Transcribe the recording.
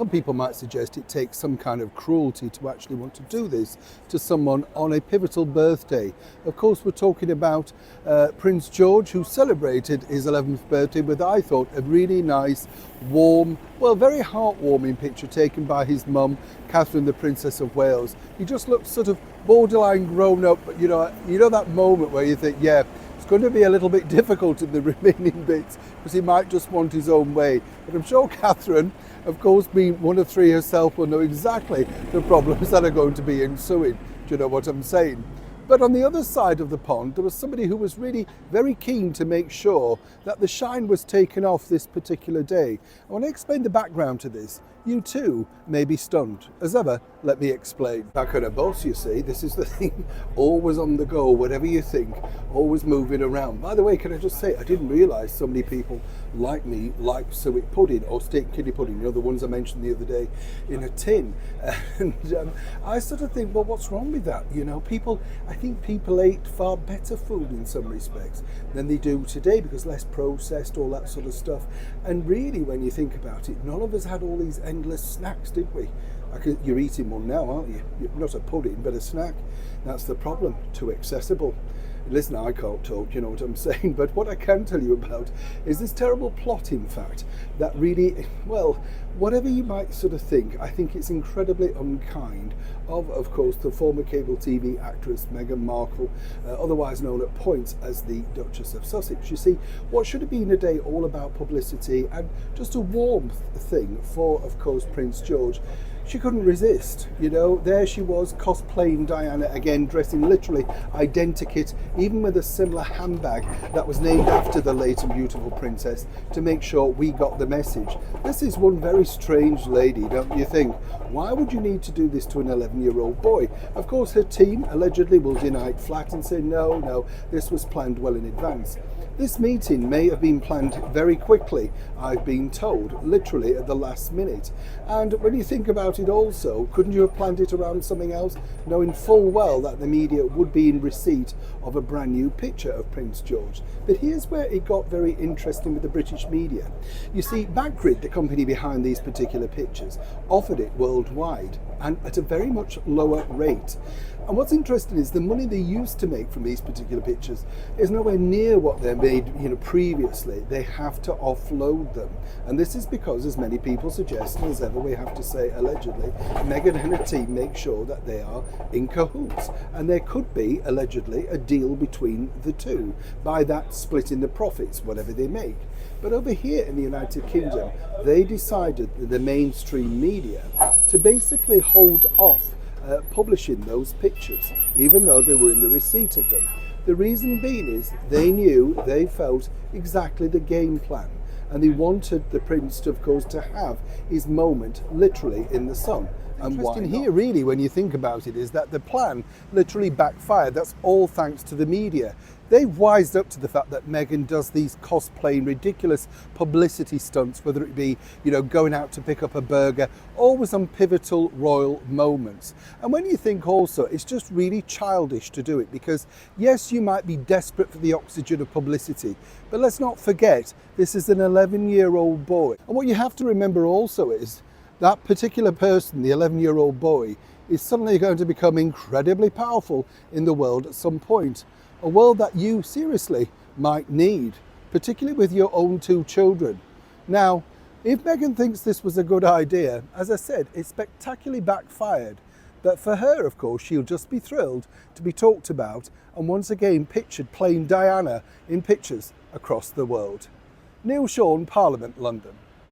Some people might suggest it takes some kind of cruelty to actually want to do this to someone on a pivotal birthday. Of course, we're talking about Prince George, who celebrated his 11th birthday with, I thought, a really nice, warm, well, very heartwarming picture taken by his mum, Catherine, the Princess of Wales. He just looked sort of borderline grown up, but you know that moment where you think, yeah, it's going to be a little bit difficult in the remaining bits because he might just want his own way. But I'm sure Catherine, of course, being one of three herself, will know exactly the problems that are going to be ensuing. Do you know what I'm saying? But on the other side of the pond, there was somebody who was really very keen to make sure that the shine was taken off this particular day. I want to explain the background to this. You too may be stunned. As ever, let me explain. Back on a boss, you see, this is the thing, always on the go, whatever you think, always moving around. By the way, can I just say, I didn't realise so many people like me like suet pudding or steak kidney pudding, you know, the ones I mentioned the other day in a tin. And I sort of think, well, what's wrong with that? You know, I think people ate far better food in some respects than they do today because less processed, all that sort of stuff. And really, when you think about it, none of us had all these endless snacks, did we? You're eating one now, aren't you? Not a pudding, but a snack. That's the problem, too accessible. Listen, I can't talk, you know what I'm saying, but what I can tell you about is this terrible plot, in fact, that really, well, whatever you might sort of think, I think it's incredibly unkind of course, the former cable TV actress Meghan Markle, otherwise known at points as the Duchess of Sussex. You see, what should have been a day all about publicity and just a warm thing for, of course, Prince George, she couldn't resist. You know, there she was cosplaying Diana again, dressing literally identikit, even with a similar handbag that was named after the late and beautiful princess, to make sure we got the message. This is one very strange lady, don't you think? Why would you need to do this to an 11-year-old boy? Of course, her team allegedly will deny it flat and say, no, this was planned well in advance. This meeting may have been planned very quickly, I've been told, literally at the last minute. And when you think about it also, couldn't you have planned it around something else, knowing full well that the media would be in receipt of a brand new picture of Prince George? But here's where it got very interesting with the British media. You see, Backgrid, the company behind these particular pictures, offered it worldwide and at a very much lower rate. And what's interesting is the money they used to make from these particular pictures is nowhere near what they made, previously. They have to offload them. And this is because, as many people suggest, and as ever we have to say allegedly, Meghan and her team make sure that they are in cahoots. And there could be, allegedly, a deal between the two, by that splitting the profits, whatever they make. But over here in the United Kingdom, they decided, the mainstream media, to basically hold off publishing those pictures, even though they were in the receipt of them. The reason being is they felt exactly the game plan, and they wanted the prince, of course, to have his moment literally in the sun. And why not? Here, really, when you think about it, is that the plan literally backfired. That's all thanks to the media. They've wised up to the fact that Meghan does these cosplaying ridiculous publicity stunts, whether it be, going out to pick up a burger, always on pivotal royal moments. And when you think also, it's just really childish to do it because, yes, you might be desperate for the oxygen of publicity, but let's not forget, this is an 11-year-old boy. And what you have to remember also is that particular person, the 11-year-old boy, is suddenly going to become incredibly powerful in the world at some point. A world that you seriously might need, particularly with your own two children. Now, if Meghan thinks this was a good idea, as I said, it spectacularly backfired. But for her, of course, she'll just be thrilled to be talked about and once again pictured playing Diana in pictures across the world. Neil Sean, Parliament, London.